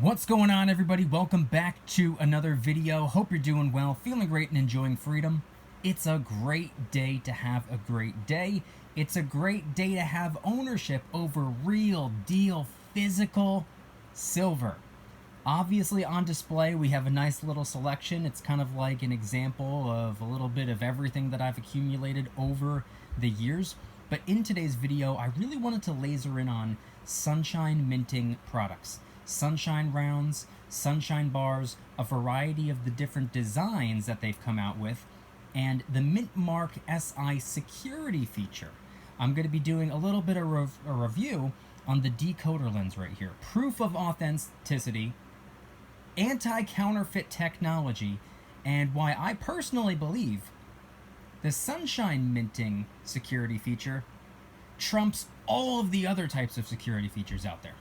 What's going on, everybody? Welcome back to another video. Hope you're doing well, feeling great, and enjoying freedom. It's a great day to have a great day. It's a great day to have ownership over real deal physical silver. Obviously on display we have a nice little selection. It's kind of like an example of a little bit of everything that I've accumulated over the years. But in today's video, I really wanted to laser in on sunshine minting products. Sunshine rounds, sunshine bars, a variety of the different designs that they've come out with, and the Mint Mark SI security feature. I'm going to be doing a little bit of a review on the Decoder lens right here. Proof of authenticity, anti-counterfeit technology, and why I personally believe the sunshine minting security feature trumps all of the other types of security features out there.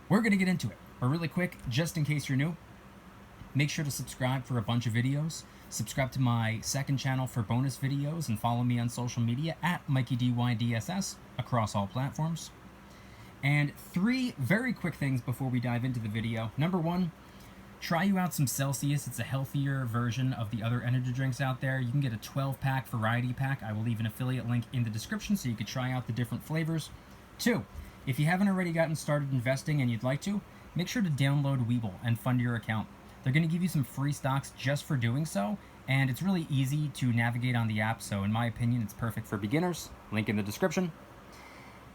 We're going to get into it, but really quick, just in case you're new, make sure to subscribe for a bunch of videos. Subscribe to my second channel for bonus videos and follow me on social media at Mykie DYDSS across all platforms. And three very quick things before we dive into the video. Number one, try you out some Celsius. It's a healthier version of the other energy drinks out there. You can get a 12-pack variety pack. I will leave an affiliate link in the description so you can try out the different flavors. Two, if you haven't already gotten started investing and you'd like to, make sure to download Webull and fund your account. They're going to give you some free stocks just for doing so, and it's really easy to navigate on the app, so in my opinion, it's perfect for beginners. Link in the description.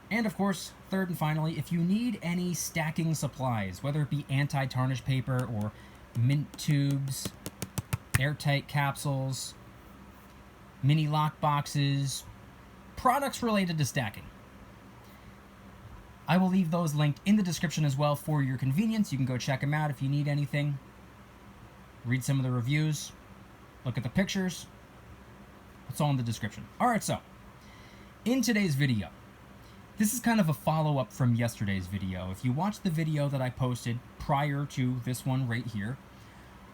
And of course, third and finally, if you need any stacking supplies, whether it be anti-tarnish paper or mint tubes, airtight capsules, mini lock boxes, products related to stacking, I will leave those linked in the description as well for your convenience. You can go check them out if you need anything. Read some of the reviews. Look at the pictures. It's all in the description. Alright, so, in today's video, this is kind of a follow-up from yesterday's video. If you watched the video that I posted prior to this one right here,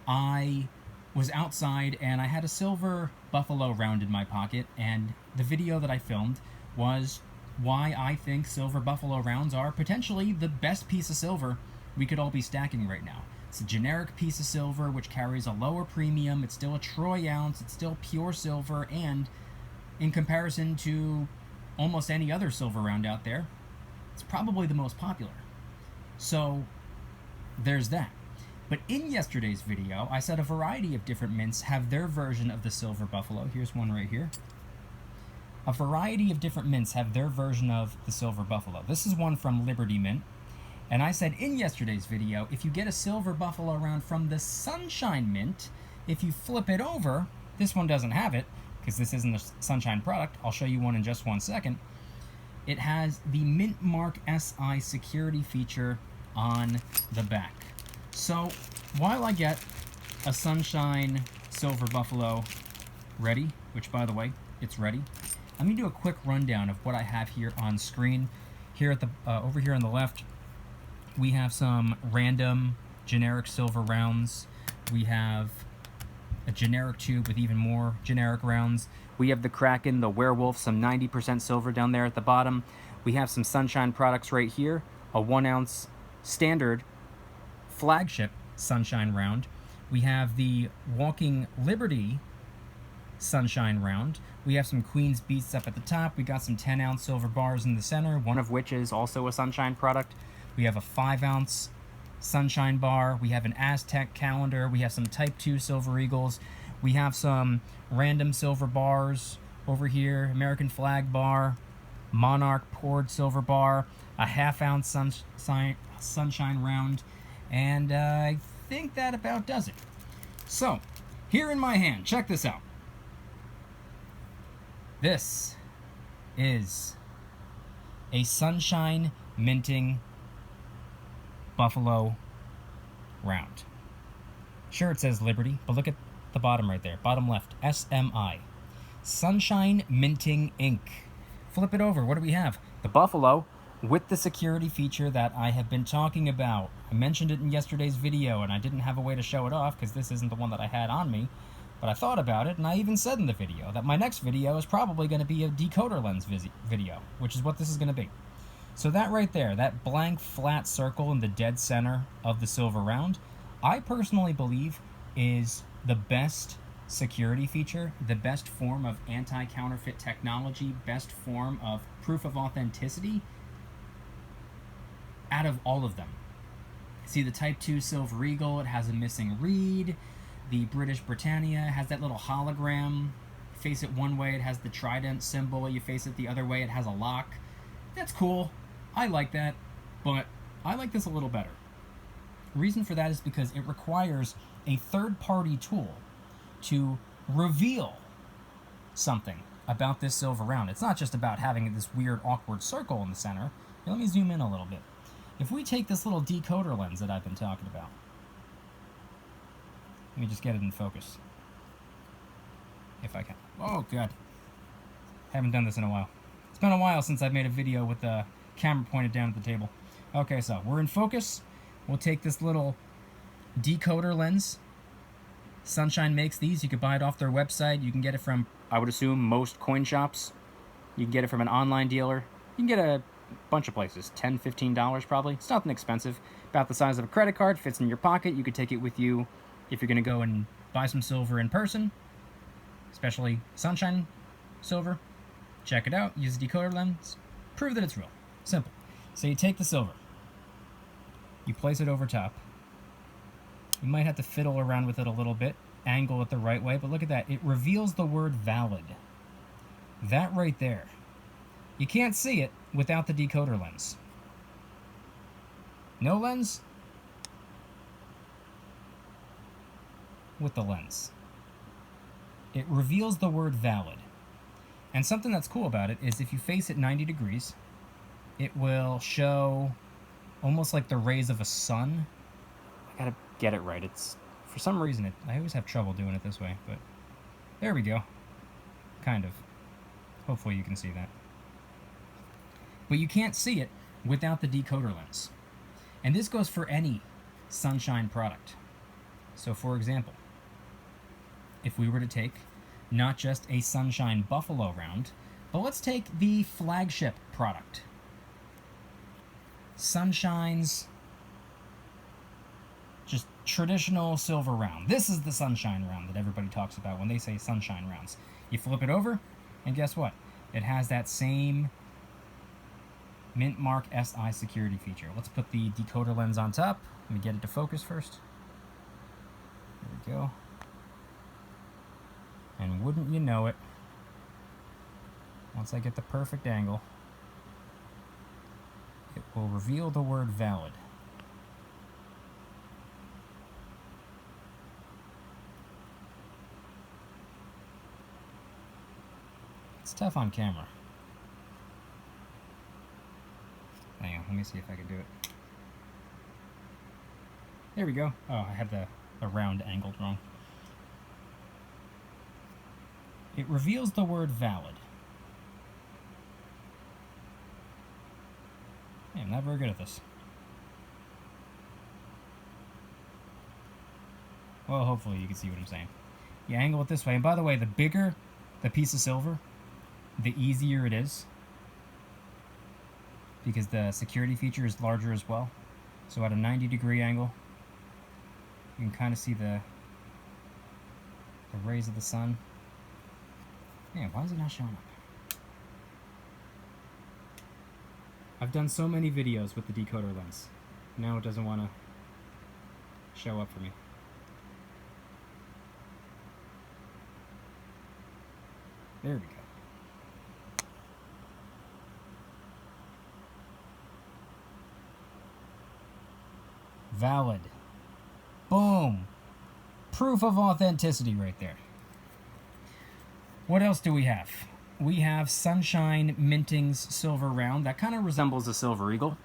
I was outside and I had a silver buffalo round in my pocket, and the video that I filmed was why I think silver buffalo rounds are potentially the best piece of silver we could all be stacking right now. It's a generic piece of silver which carries a lower premium. It's still a troy ounce. It's still pure silver, and in comparison to almost any other silver round out there, it's probably the most popular. So there's that. But in yesterday's video, I said a variety of different mints have their version of the silver buffalo. Here's one right here. A variety of different mints have their version of the silver buffalo. This is one from Liberty Mint. And I said in yesterday's video, if you get a silver buffalo round from the Sunshine Mint, if you flip it over, this one doesn't have it, because this isn't a Sunshine product. I'll show you one in just 1 second. It has the Mint Mark SI security feature on the back. So while I get a Sunshine silver buffalo ready, which by the way, it's ready, let me do a quick rundown of what I have here on screen. Here at the over here on the left, we have some random generic silver rounds. We have a generic tube with even more generic rounds. We have the Kraken, the Werewolf, some 90% silver down there at the bottom. We have some Sunshine products right here, a 1 ounce standard flagship Sunshine round. We have the Walking Liberty Sunshine round. We have some Queen's Beasts up at the top. We got some 10 ounce silver bars in the center, one of which is also a Sunshine product. We have a 5 ounce Sunshine bar. We have an Aztec calendar. We have some Type 2 Silver Eagles. We have some random silver bars over here. American flag bar, Monarch poured silver bar, a 1/2 ounce Sunshine round, and I think that about does it. So, here in my hand, check this out. This is a Sunshine minting buffalo round. Sure, it says Liberty, but look at the bottom right there, bottom left, SMI. Sunshine Minting Inc. Flip it over, what do we have? The buffalo with the security feature that I have been talking about. I mentioned it in yesterday's video, and I didn't have a way to show it off because this isn't the one that I had on me. But I thought about it, and I even said in the video that my next video is probably going to be a Decoder lens video, which is what this is going to be. So that right there, that blank flat circle in the dead center of the silver round, I personally believe is the best security feature, the best form of anti-counterfeit technology, best form of proof of authenticity out of all of them. See the Type 2 Silver Eagle, it has a missing reed. The British Britannia has that little hologram. Face it one way, it has the trident symbol. You face it the other way, it has a lock. That's cool. I like that, but I like this a little better. Reason for that is because it requires a third-party tool to reveal something about this silver round. It's not just about having this weird, awkward circle in the center. Here, let me zoom in a little bit. If we take this little decoder lens that I've been talking about, let me just get it in focus. If I can. Oh, God. Haven't done this in a while. It's been a while since I've made a video with the camera pointed down at the table. Okay, so we're in focus. We'll take this little decoder lens. Sunshine makes these. You can buy it off their website. You can get it from, I would assume, most coin shops. You can get it from an online dealer. You can get a bunch of places. $10, $15 probably. It's nothing expensive. About the size of a credit card. Fits in your pocket. You could take it with you if you're going to go and buy some silver in person. Especially Sunshine silver. Check it out. Use the decoder lens. Prove that it's real. Simple. So you take the silver. You place it over top. You might have to fiddle around with it a little bit. Angle it the right way. But look at that. It reveals the word valid. That right there. You can't see it without the decoder lens. No lens? With the lens. It reveals the word valid. And something that's cool about it is if you face it 90 degrees, it will show almost like the rays of a sun. I gotta get it right. It's, for some reason, I always have trouble doing it this way, but there we go. Kind of. Hopefully you can see that. But you can't see it without the decoder lens. And this goes for any Sunshine product. So for example, if we were to take not just a Sunshine Buffalo round, but let's take the flagship product. Sunshine's just traditional silver round. This is the Sunshine round that everybody talks about when they say Sunshine rounds. You flip it over, and guess what? It has that same Mint Mark SI security feature. Let's put the decoder lens on top. Let me get it to focus first. There we go. And wouldn't you know it, once I get the perfect angle, it will reveal the word valid. It's tough on camera. Hang on, let me see if I can do it. There we go. Oh, I had the round angled wrong. It reveals the word valid. Hey, I'm not very good at this. Well, hopefully you can see what I'm saying. You angle it this way, and by the way, the bigger the piece of silver, the easier it is, because the security feature is larger as well. So at a 90-degree angle, you can kind of see the rays of the sun. Man, why is it not showing up? I've done so many videos with the decoder lens. Now it doesn't want to show up for me. There we go. Valid. Boom. Proof of authenticity right there. What else do we have? We have Sunshine Minting's silver round. That kind of resembles a silver eagle.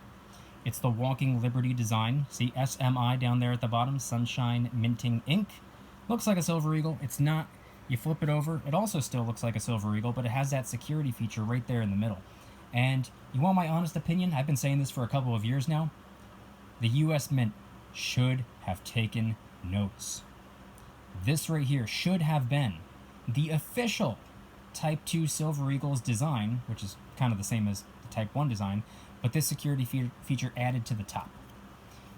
It's the Walking Liberty design. See SMI down there at the bottom, Sunshine Minting Inc. Looks like a silver eagle. It's not. You flip it over, it also still looks like a silver eagle, but it has that security feature right there in the middle. And you want my honest opinion? I've been saying this for a couple of years now. The US Mint should have taken notes. This right here should have been the official Type 2 Silver Eagles design, which is kind of the same as the Type 1 design, but this security feature added to the top.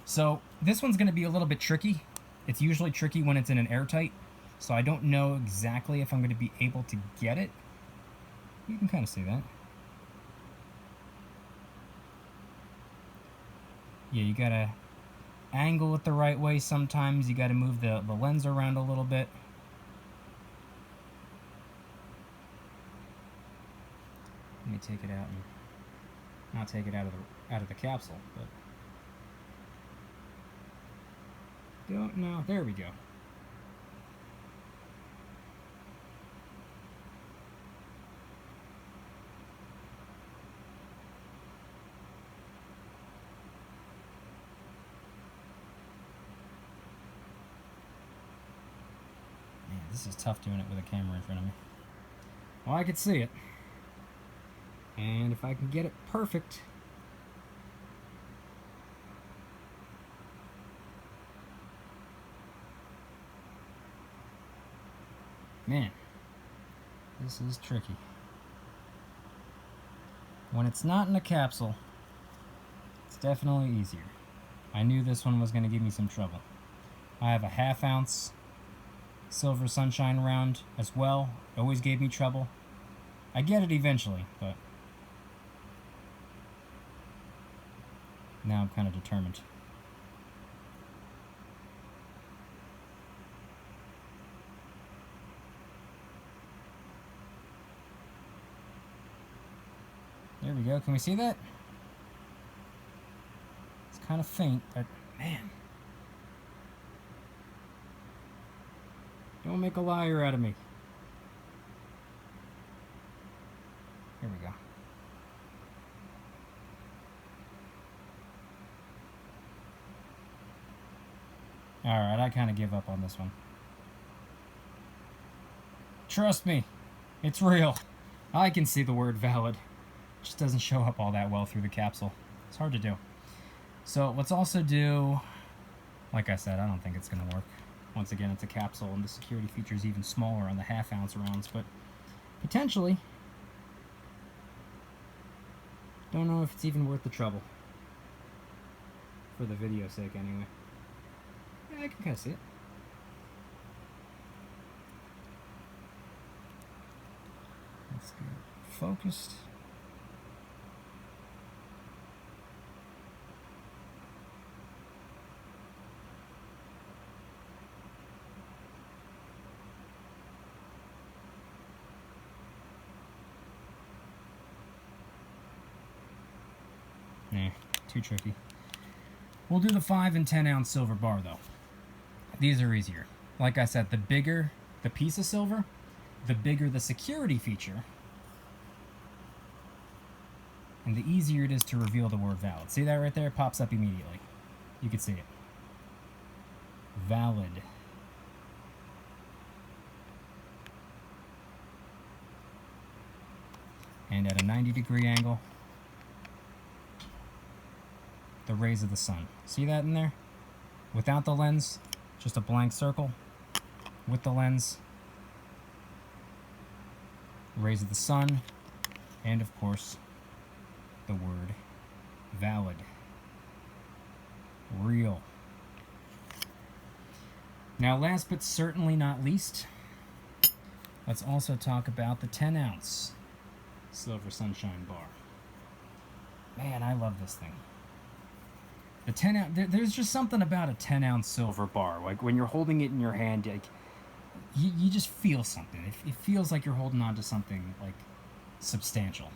So this one's going to be a little bit tricky. It's usually tricky when it's in an airtight, so I don't know exactly if I'm going to be able to get it. You can kind of see that. Yeah, you got to angle it the right way sometimes. You got to move the lens around a little bit. Let me take it out and not take it out of the capsule, but don't know. There we go. Man, this is tough doing it with a camera in front of me. Well, I could see it. And if I can get it perfect, man, this is tricky. When it's not in a capsule, it's definitely easier. I knew this one was going to give me some trouble. I have a 1/2 ounce silver sunshine round as well. It always gave me trouble. I get it eventually, but now I'm kind of determined. There we go. Can we see that? It's kind of faint, but man. Don't make a liar out of me. Here we go. Alright, I kind of give up on this one. Trust me, it's real. I can see the word valid. It just doesn't show up all that well through the capsule. It's hard to do. So let's also do, like I said, I don't think it's going to work. Once again, it's a capsule and the security feature is even smaller on the 1/2 ounce rounds, but potentially, don't know if it's even worth the trouble. For the video's sake, anyway. Yeah, I can kind of see it. Let's get focused. Nah, too tricky. We'll do the 5 and 10 ounce silver bar though. These are easier. Like I said, the bigger the piece of silver, the bigger the security feature, and the easier it is to reveal the word valid. See that right there? It pops up immediately. You can see it. Valid. And at a 90-degree angle, the rays of the sun. See that in there? Without the lens, just a blank circle. With the lens, rays of the sun, and of course, the word valid. Real. Now, last but certainly not least, let's also talk about the 10 ounce silver sunshine bar. Man, I love this thing. The 10 ounce, there's just something about a 10 ounce silver bar. Like when you're holding it in your hand, like you just feel something. It feels like you're holding on to something like substantial.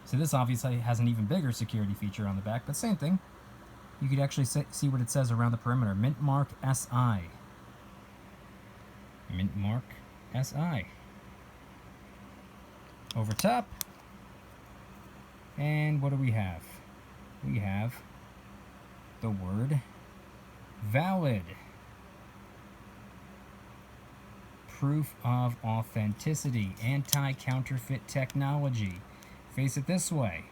So this obviously has an even bigger security feature on the back, but same thing. You could actually see what it says around the perimeter. Mint Mark SI. Mint Mark SI. Over top. And what do we have? We have the word valid. Proof of authenticity. Anti-counterfeit technology. Face it this way.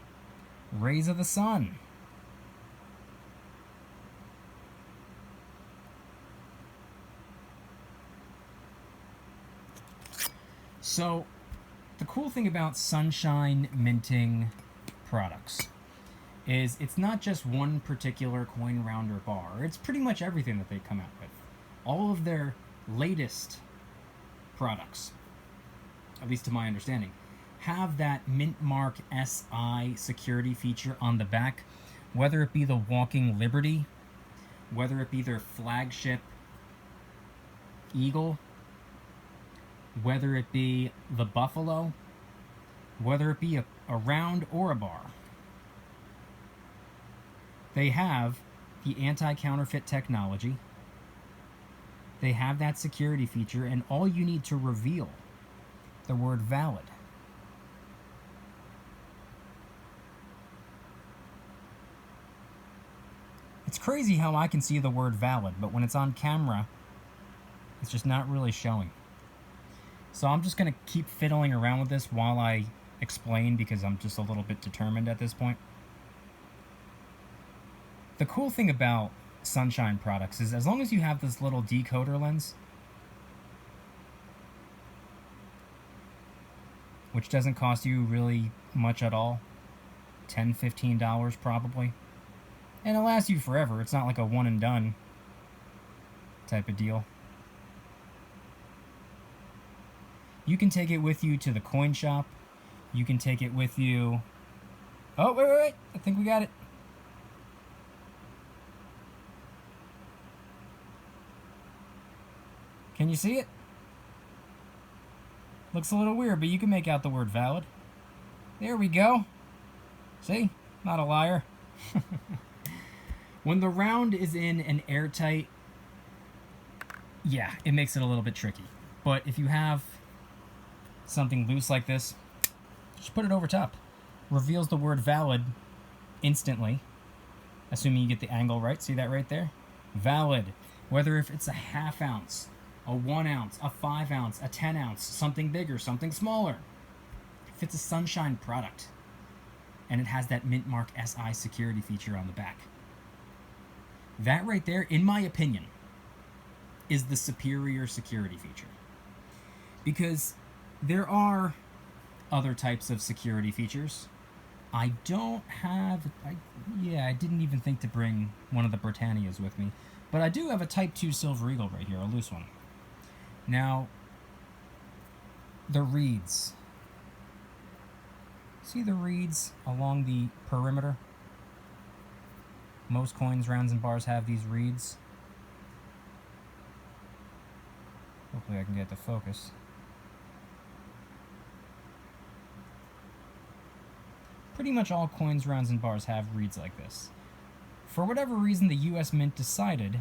Rays of the sun. So, the cool thing about sunshine minting products is it's not just one particular coin round or bar. It's pretty much everything that they come out with. All of their latest products, at least to my understanding, have that mint mark SI security feature on the back, whether it be the Walking Liberty, whether it be their flagship Eagle, whether it be the Buffalo, whether it be a round or a bar. They have the anti-counterfeit technology. They have that security feature, and all you need to reveal the word valid. It's crazy how I can see the word valid, but when it's on camera, it's just not really showing. So I'm just going to keep fiddling around with this while I explain, because I'm just a little bit determined at this point. The cool thing about Sunshine products is as long as you have this little decoder lens, which doesn't cost you really much at all, $10, $15 probably, and it lasts you forever. It's not like a one and done type of deal. You can take it with you to the coin shop. You can take it with you... Oh, wait. I think we got it. Can you see it? Looks a little weird, but you can make out the word valid. There we go. See? Not a liar. When the round is in an airtight... Yeah, it makes it a little bit tricky. But if you have something loose like this, just put it over top. Reveals the word valid instantly, assuming you get the angle right. See that right there? Valid. Whether if it's a ½ ounce, a 1 ounce, a 5 ounce, a 10 ounce, something bigger, something smaller. If it's a Sunshine product and it has that mint mark SI security feature on the back, that right there, in my opinion, is the superior security feature. Because there are other types of security features. I don't have... I didn't even think to bring one of the Britannias with me. But I do have a Type 2 Silver Eagle right here, a loose one. Now, the reeds. See the reeds along the perimeter? Most coins, rounds, and bars have these reeds. Hopefully I can get the focus. Pretty much all coins, rounds, and bars have reeds like this. For whatever reason, the US Mint decided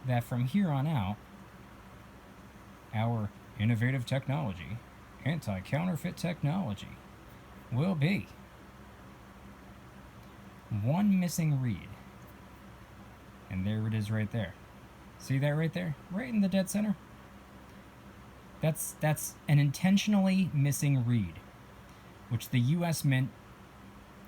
that from here on out, our innovative technology, anti-counterfeit technology, will be one missing reed. And there it is right there. See that right there? Right in the dead center? That's an intentionally missing reed, which the US Mint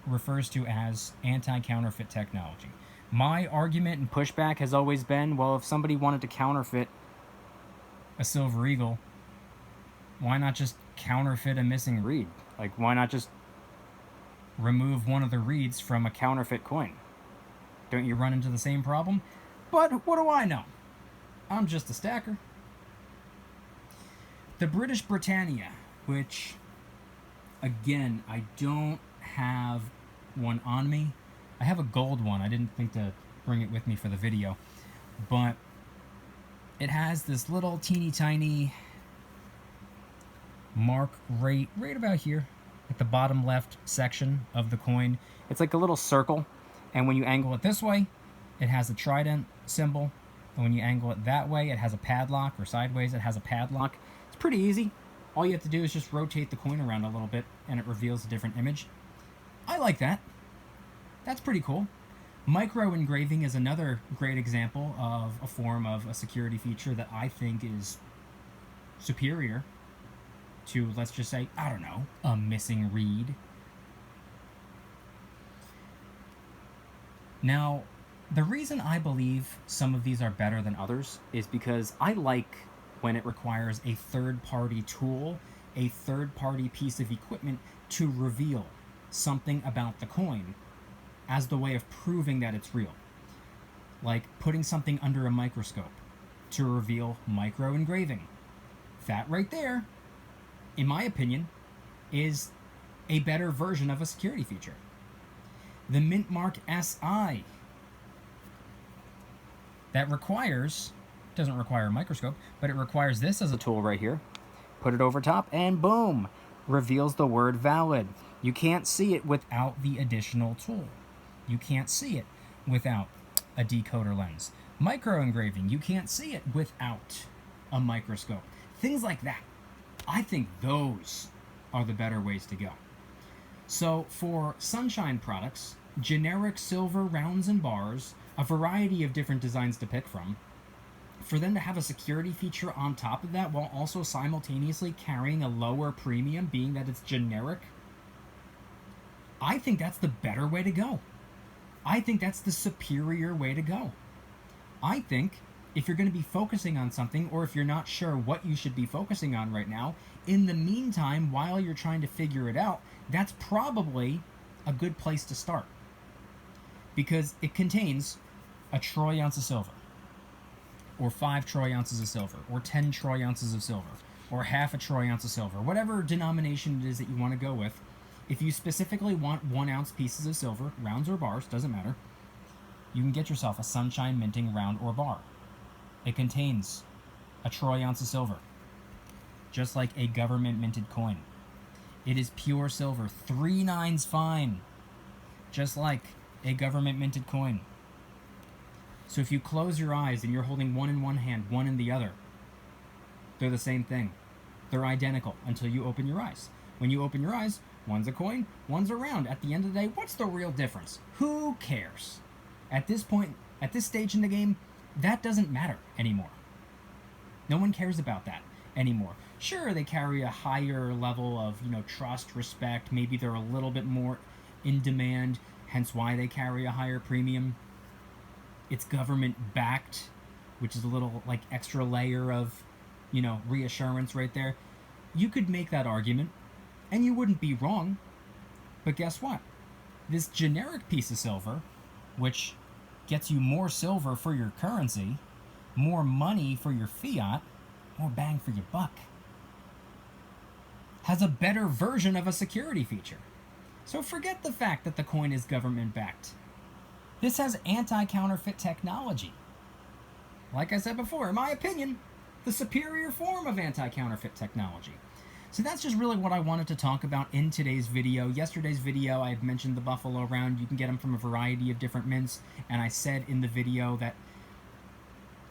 refers to as anti-counterfeit technology. My argument and pushback has always been, well, if somebody wanted to counterfeit a Silver Eagle, why not just counterfeit a missing reed? Like, why not just remove one of the reeds from a counterfeit coin? Don't you run into the same problem? But what do I know? I'm just a stacker. The British Britannia, which, again, I don't have one on me. I have a gold one. I didn't think to bring it with me for the video. But it has this little teeny tiny mark right about here at the bottom left section of the coin. It's like a little circle. And when you angle it this way, it has a trident symbol. And when you angle it that way, it has a padlock, or sideways, it has a padlock. It's pretty easy. All you have to do is just rotate the coin around a little bit, and it reveals a different image. I like that. That's pretty cool. Micro engraving is another great example of a form of a security feature that I think is superior to, let's just say, I don't know, a missing reed. Now, the reason I believe some of these are better than others is because I like when it requires a third-party tool, a third-party piece of equipment to reveal something about the coin as the way of proving that it's real. Like putting something under a microscope to reveal micro engraving. That right there, in my opinion, is a better version of a security feature. The Mint Mark SI, that doesn't require a microscope, but it requires this as a tool right here. Put it over top and boom, reveals the word valid. You can't see it without the additional tool. You can't see it without a decoder lens. Micro engraving, you can't see it without a microscope. Things like that. I think those are the better ways to go. So for Sunshine products, generic silver rounds and bars, a variety of different designs to pick from, for them to have a security feature on top of that while also simultaneously carrying a lower premium, being that it's generic, I think that's the better way to go. I think that's the superior way to go. I think if you're going to be focusing on something, or if you're not sure what you should be focusing on right now, in the meantime, while you're trying to figure it out, that's probably a good place to start. Because it contains a troy ounce of silver, or 5 troy ounces of silver, or 10 troy ounces of silver, or half a troy ounce of silver, whatever denomination it is that you want to go with. If you specifically want 1 ounce pieces of silver, rounds or bars, doesn't matter, you can get yourself a Sunshine minting round or bar. It contains a troy ounce of silver, just like a government minted coin. It is pure silver, 3 nines fine, just like a government minted coin. So if you close your eyes and you're holding one in one hand, one in the other, they're the same thing. They're identical until you open your eyes. When you open your eyes, one's a coin, one's a round. At the end of the day, what's the real difference? Who cares? At this point, at this stage in the game, that doesn't matter anymore. No one cares about that anymore. Sure, they carry a higher level of, trust, respect. Maybe they're a little bit more in demand, hence why they carry a higher premium. It's government backed, which is a little like extra layer of, reassurance right there. You could make that argument, and you wouldn't be wrong. But guess what? This generic piece of silver, which gets you more silver for your currency, more money for your fiat, more bang for your buck, has a better version of a security feature. So forget the fact that the coin is government backed. This has anti-counterfeit technology. Like I said before, in my opinion, the superior form of anti-counterfeit technology. So that's just really what I wanted to talk about in today's video. Yesterday's video, I had mentioned the Buffalo round. You can get them from a variety of different mints. And I said in the video that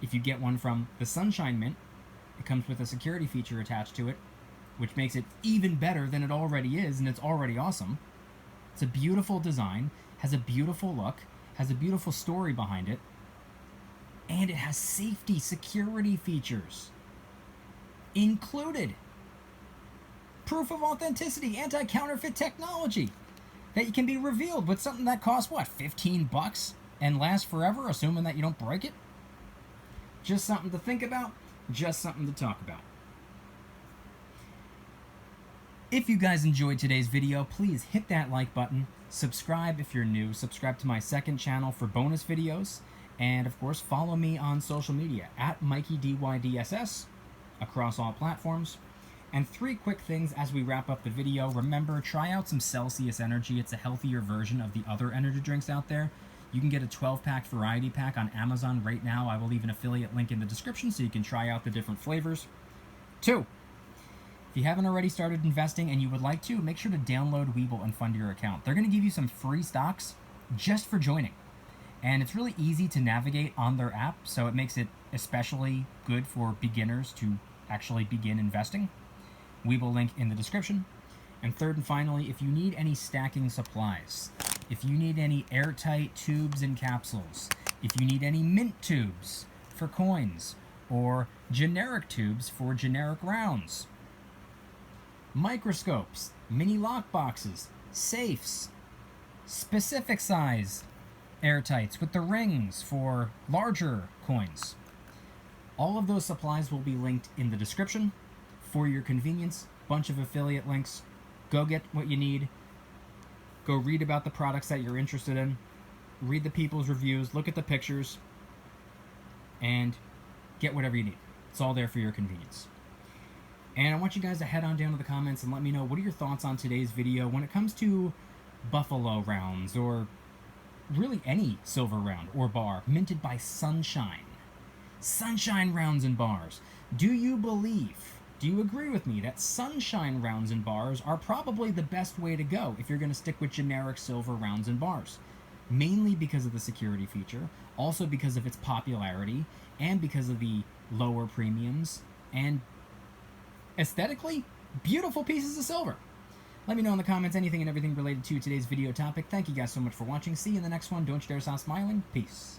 if you get one from the Sunshine Mint, it comes with a security feature attached to it, which makes it even better than it already is, and it's already awesome. It's a beautiful design, has a beautiful look, has a beautiful story behind it, and it has safety, security features included. Proof of authenticity, anti-counterfeit technology that can be revealed with something that costs, what, $15 and lasts forever, assuming that you don't break it? Just something to think about, just something to talk about. If you guys enjoyed today's video, please hit that like button, subscribe if you're new, subscribe to my second channel for bonus videos, and of course follow me on social media at Mykie DYDSS across all platforms. And 3 quick things as we wrap up the video. Remember, try out some Celsius Energy. It's a healthier version of the other energy drinks out there. You can get a 12-pack variety pack on Amazon right now. I will leave an affiliate link in the description so you can try out the different flavors. 2, if you haven't already started investing and you would like to, make sure to download Webull and fund your account. They're going to give you some free stocks just for joining. And it's really easy to navigate on their app, so it makes it especially good for beginners to actually begin investing. Webull link in the description. And 3rd and finally, if you need any stacking supplies, if you need any airtight tubes and capsules, if you need any mint tubes for coins, or generic tubes for generic rounds, microscopes, mini lock boxes, safes, specific size airtights with the rings for larger coins, all of those supplies will be linked in the description. For your convenience, bunch of affiliate links. Go get what you need. Go read about the products that you're interested in. read the people's reviews, look at the pictures, and get whatever you need. It's all there for your convenience. And I want you guys to head on down to the comments and let me know, what are your thoughts on today's video when it comes to Buffalo rounds, or really any silver round or bar minted by Sunshine. Sunshine rounds and bars. Do you agree with me that Sunshine rounds and bars are probably the best way to go if you're going to stick with generic silver rounds and bars? Mainly because of the security feature, also because of its popularity, and because of the lower premiums, and aesthetically, beautiful pieces of silver. Let me know in the comments anything and everything related to today's video topic. Thank you guys so much for watching. See you in the next one. Don't you dare stop smiling. Peace.